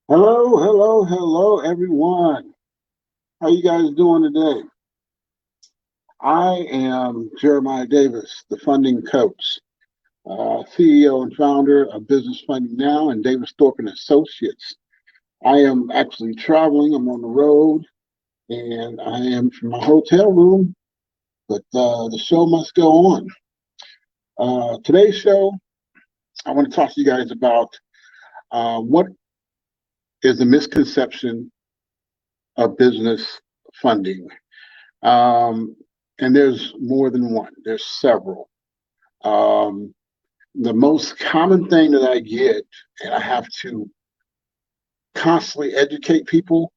Hello, hello, hello, everyone. How you guys doing today? I am Jeremiah Davis, the funding coach, CEO and founder of Business Funding Now and Davis Thorpe and Associates. I am actually traveling. I'm on the road, and I am from my hotel room, but the show must go on. Today's show, I want to talk to you guys about what is the misconception of business funding. Um, and there's more than one. There's several. Um, the most common thing that I get, and I have to constantly educate people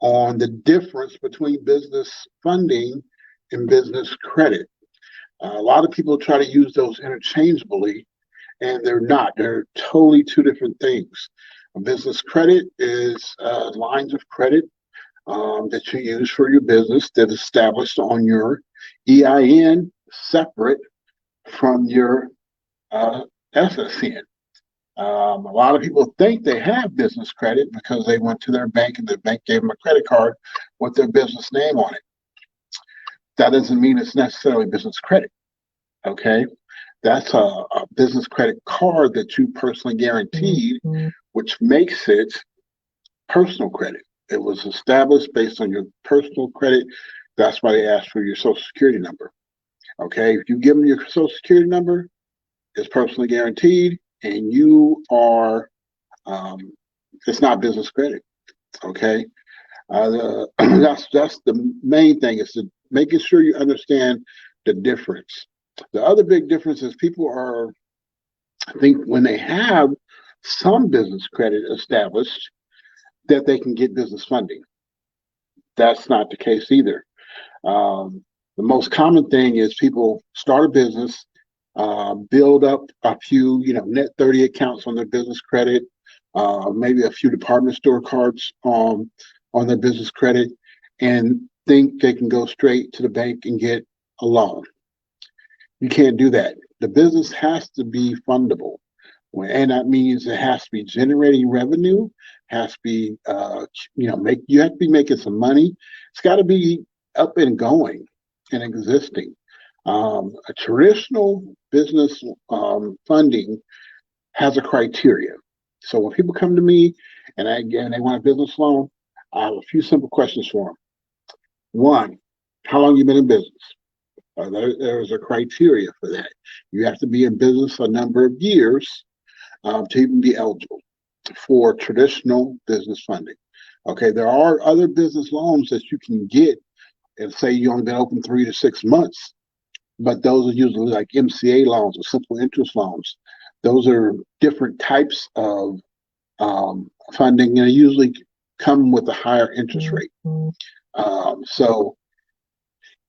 on the difference between business funding and business credit. A lot of people try to use those interchangeably, and they're not. They're totally two different things. A business credit is lines of credit that you use for your business that is established on your EIN separate from your SSN. A lot of people think they have business credit because they went to their bank and the bank gave them a credit card with their business name on it. That doesn't mean it's necessarily business credit. Okay. That's a business credit card that you personally guaranteed, which makes it personal credit. It was established based on your personal credit. That's why they ask for your social security number. Okay. If you give them your social security number, it's personally guaranteed and you are it's not business credit. Okay, that's the main thing is to making sure you understand the difference. The other big difference is people are I think when they have some business credit established that they can get business funding. That's not the case either. The most common thing is people start a business, build up a few, net 30 accounts on their business credit, maybe a few department store cards on their business credit, and think they can go straight to the bank and get a loan. You can't do that. The business has to be fundable. And that means it has to be generating revenue, has to be, make you have to be making some money. It's got to be up and going and existing. A traditional business funding has a criteria. So when people come to me and they want a business loan, I have a few simple questions for them. One, how long you been in business? There's a criteria for that. You have to be in business a number of years to even be eligible for traditional business funding. Okay, there are other business loans that you can get and say you only been open 3 to 6 months, but those are usually like MCA loans or simple interest loans. Those are different types of funding and they usually come with a higher interest rate. So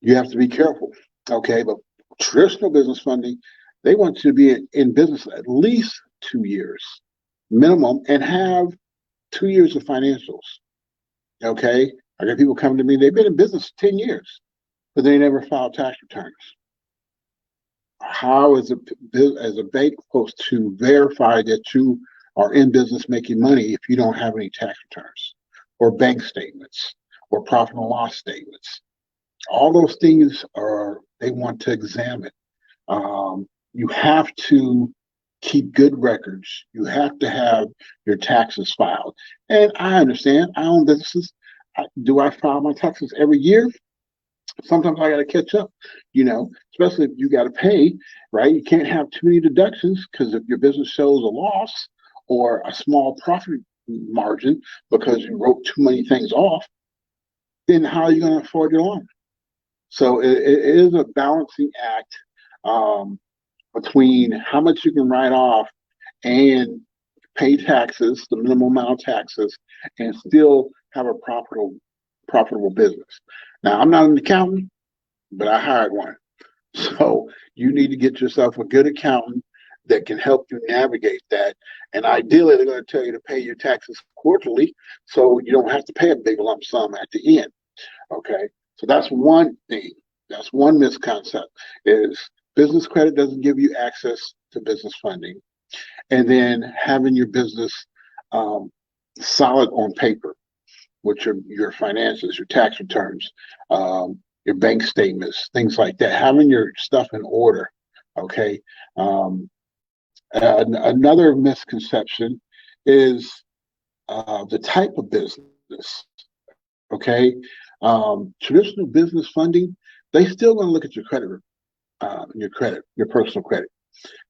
you have to be careful. Okay, but traditional business funding, they want you to be in business at least 2 years minimum and have 2 years of financials. Okay, I got people coming to me, they've been in business 10 years, but they never filed tax returns. How is a bank supposed to verify that you are in business making money if you don't have any tax returns or bank statements or profit and loss statements? All those things are they want to examine. You have to keep good records. You have to have your taxes filed. And I understand. I own businesses. Do I file my taxes every year? Sometimes I got to catch up, especially if you got to pay, right? You can't have too many deductions because if your business shows a loss or a small profit margin because you wrote too many things off, then how are you going to afford your loan? So it is a balancing act between how much you can write off and pay taxes, the minimum amount of taxes, and still have a profitable business. Now, I'm not an accountant, but I hired one. So you need to get yourself a good accountant that can help you navigate that. And ideally, they're going to tell you to pay your taxes quarterly so you don't have to pay a big lump sum at the end. Okay. So that's one thing. That's one misconception is business credit doesn't give you access to business funding. And then having your business solid on paper with your finances, your tax returns, your bank statements, things like that. Having your stuff in order. Okay. Another misconception is the type of business. Okay. Traditional business funding, they still going to look at your personal credit.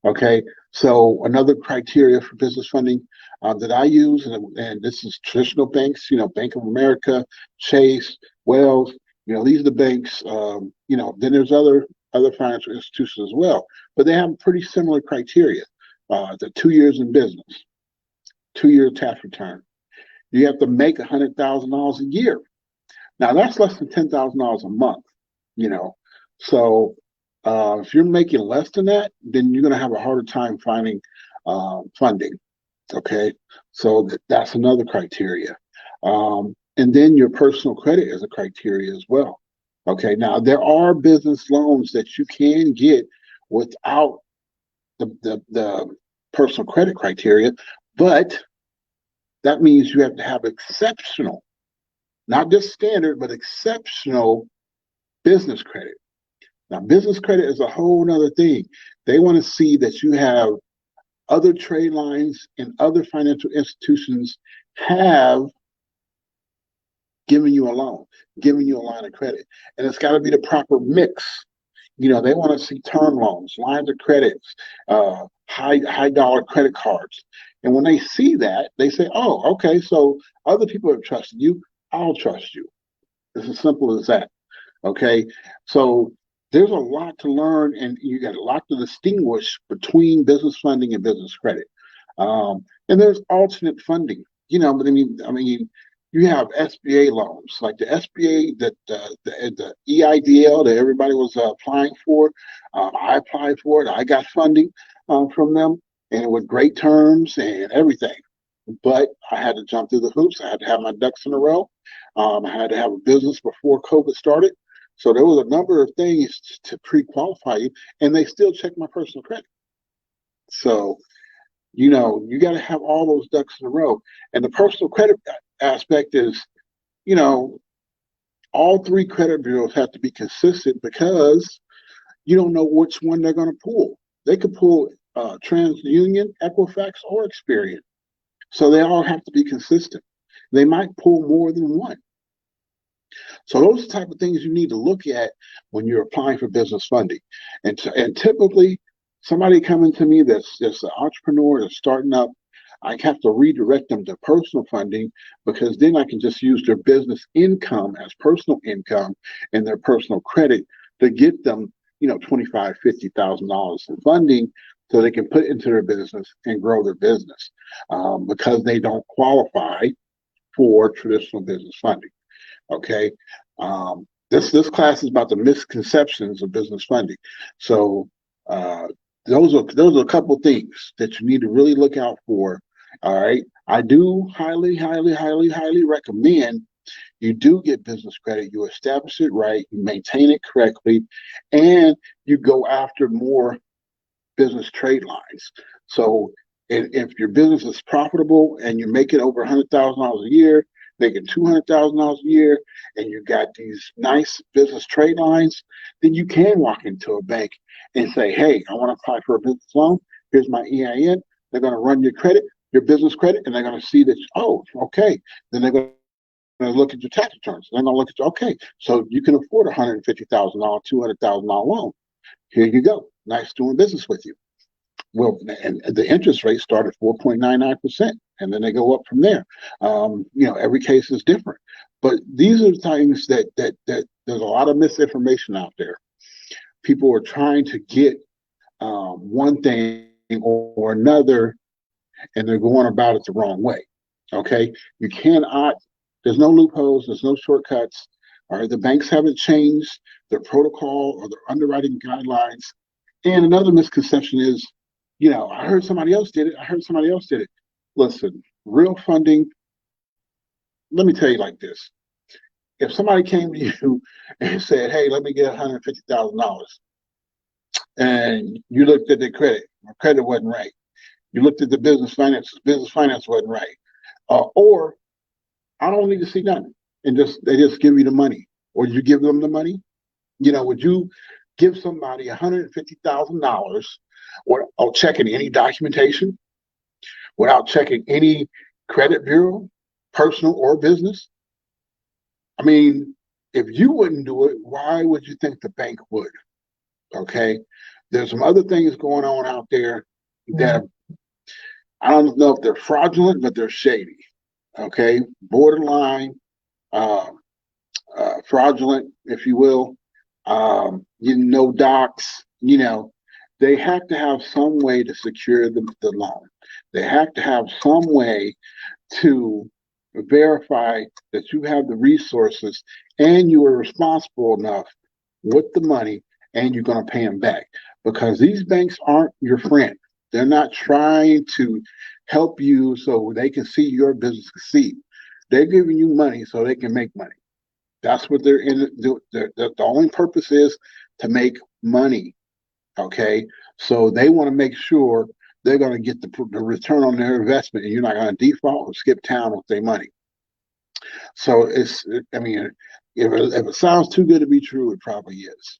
Okay, so another criteria for business funding that I use, and this is traditional banks, Bank of America, Chase, Wells, these are the banks. Then there's other financial institutions as well, but they have pretty similar criteria. The 2 years in business, 2 year tax return. You have to make $100,000 a year. Now that's less than $10,000 a month. So if you're making less than that, then you're going to have a harder time finding funding. Okay, so that's another criteria. And then your personal credit is a criteria as well. Okay, now there are business loans that you can get without the personal credit criteria, but that means you have to have exceptional, not just standard, but exceptional business credit. Now, business credit is a whole other thing. They want to see that you have other trade lines and other financial institutions have given you a loan, giving you a line of credit. And it's got to be the proper mix. They want to see term loans, lines of credits, high dollar credit cards. And when they see that, they say, oh, okay, so other people have trusted you. I'll trust you. It's as simple as that. Okay, so there's a lot to learn, and you got a lot to distinguish between business funding and business credit. And there's alternate funding, but I mean, you have SBA loans, like the SBA, the EIDL that everybody was applying for. I applied for it. I got funding from them, and with great terms and everything. But I had to jump through the hoops. I had to have my ducks in a row. I had to have a business before COVID started. So there was a number of things to pre-qualify you, and they still check my personal credit. So, you got to have all those ducks in a row. And the personal credit aspect is, all three credit bureaus have to be consistent because you don't know which one they're going to pull. They could pull TransUnion, Equifax, or Experian. So they all have to be consistent. They might pull more than one. So those are the type of things you need to look at when you're applying for business funding. And typically, somebody coming to me that's an entrepreneur that's starting up, I have to redirect them to personal funding because then I can just use their business income as personal income and their personal credit to get them, $25,000, $50,000 in funding so they can put it into their business and grow their business because they don't qualify for traditional business funding. Okay, this class is about the misconceptions of business funding. So those are a couple things that you need to really look out for. All right, I do highly recommend you do get business credit. You establish it right, you maintain it correctly, and you go after more business trade lines. So if your business is profitable and you're making over $100,000 a year, making $200,000 a year, and you got these nice business trade lines, then you can walk into a bank and say, hey, I want to apply for a business loan. Here's my EIN. They're going to run your credit, your business credit, and they're going to see that, oh, okay. Then they're going to look at your tax returns. They're going to look at you, okay, so you can afford a $150,000, $200,000 loan. Here you go. Nice doing business with you. Well, and the interest rate start at 4.99%, and then they go up from there. Every case is different, but these are the things that there's a lot of misinformation out there. People are trying to get one thing or another, and they're going about it the wrong way. Okay, you cannot. There's no loopholes. There's no shortcuts. All right, the banks haven't changed their protocol or their underwriting guidelines. And another misconception is, I heard somebody else did it. Listen, real funding, let me tell you like this. If somebody came to you and said, hey, let me get $150,000, and you looked at their credit wasn't right. You looked at the business finance wasn't right. Or I don't need to see nothing, and they just give you the money, or you give them the money. Would you give somebody $150,000 without checking any documentation, without checking any credit bureau, personal or business? I mean, if you wouldn't do it, why would you think the bank would? Okay. There's some other things going on out there that I don't know if they're fraudulent, but they're shady. Okay. Borderline uh, fraudulent, if you will. Docs, they have to have some way to secure the loan. They have to have some way to verify that you have the resources and you are responsible enough with the money and you're going to pay them back, because these banks aren't your friend. They're not trying to help you so they can see your business succeed. They're giving you money so they can make money. That's what they're in. The only purpose is to make money. Okay. So they want to make sure they're going to get the return on their investment, and you're not going to default or skip town with their money. So I mean, if it sounds too good to be true, it probably is.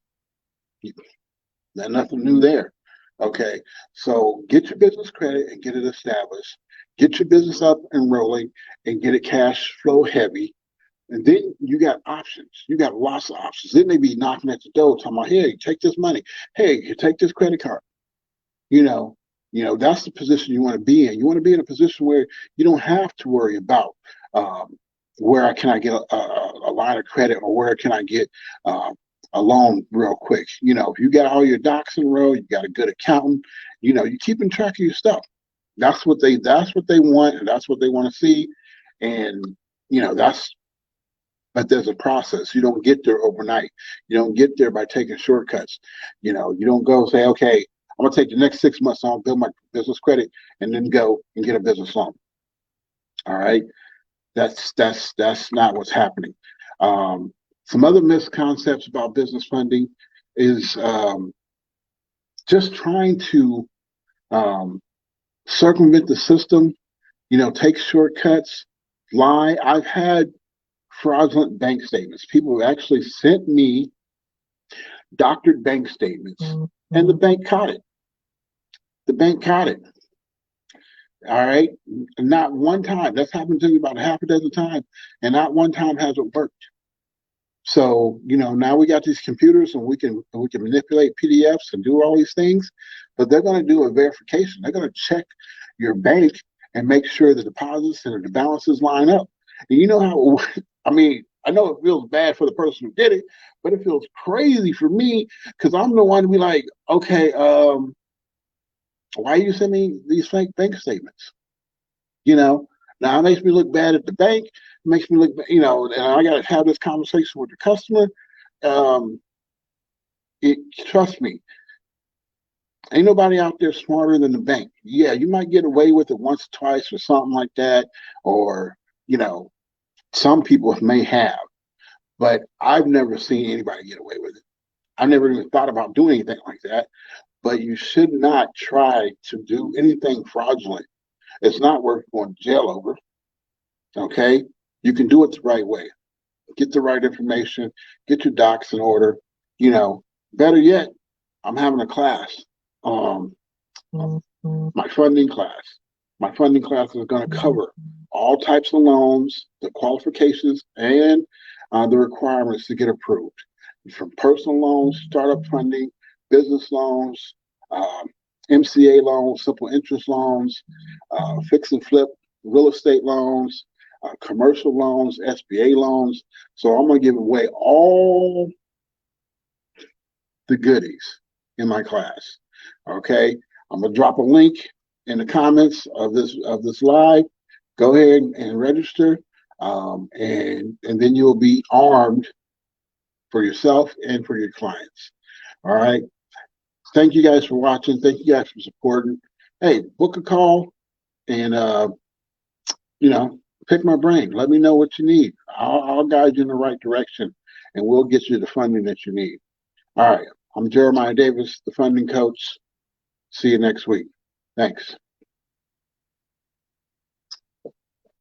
There's nothing new there. Okay. So get your business credit and get it established. Get your business up and rolling and get it cash flow heavy. And then you got options. You got lots of options. Then they be knocking at the door talking about, hey, take this money. Hey, you take this credit card. You know, that's the position you want to be in. You want to be in a position where you don't have to worry about where can I get a line of credit, or where can I get a loan real quick. If you got all your docs in a row, you got a good accountant, you're keeping track of your stuff. That's what they want, and that's what they want to see. And but there's a process. You don't get there overnight. You don't get there by taking shortcuts. You don't go say, okay, I'm gonna take the next 6 months, I'll build my business credit, and then go and get a business loan. All right, that's not what's happening. Some other misconceptions about business funding is just trying to circumvent the system. Take shortcuts, lie. I've had fraudulent bank statements. People have actually sent me doctored bank statements, and the bank caught it. The bank caught it. All right. Not one time. That's happened to me about a half a dozen times, and not one time has it worked. So, now we got these computers, and we can manipulate PDFs and do all these things, but they're going to do a verification. They're going to check your bank and make sure the deposits and the balances line up. And you know how, I mean, I know it feels bad for the person who did it, but it feels crazy for me, because I'm the one to be like, okay, why are you sending me these fake bank statements? Now it makes me look bad at the bank. It makes me look, and I got to have this conversation with the customer. Trust me, ain't nobody out there smarter than the bank. Yeah, you might get away with it once or twice or something like that, or some people may have, but I've never seen anybody get away with it. I never even thought about doing anything like that. But you should not try to do anything fraudulent. It's not worth going to jail over. Okay? You can do it the right way. Get the right information, get your docs in order. Better yet, I'm having a class. My funding class. My funding class is going to cover all types of loans, the qualifications, and the requirements to get approved. From personal loans, startup funding, business loans, MCA loans, simple interest loans, fix and flip real estate loans, commercial loans, SBA loans. So I'm going to give away all the goodies in my class. Okay, I'm going to drop a link in the comments of this live. Go ahead and register, and then you'll be armed for yourself and for your clients. All right. Thank you guys for watching. Thank you guys for supporting. Hey, book a call and pick my brain. Let me know what you need. I'll guide you in the right direction, and we'll get you the funding that you need. All right. I'm Jeremiah Davis, the funding coach. See you next week. Thanks.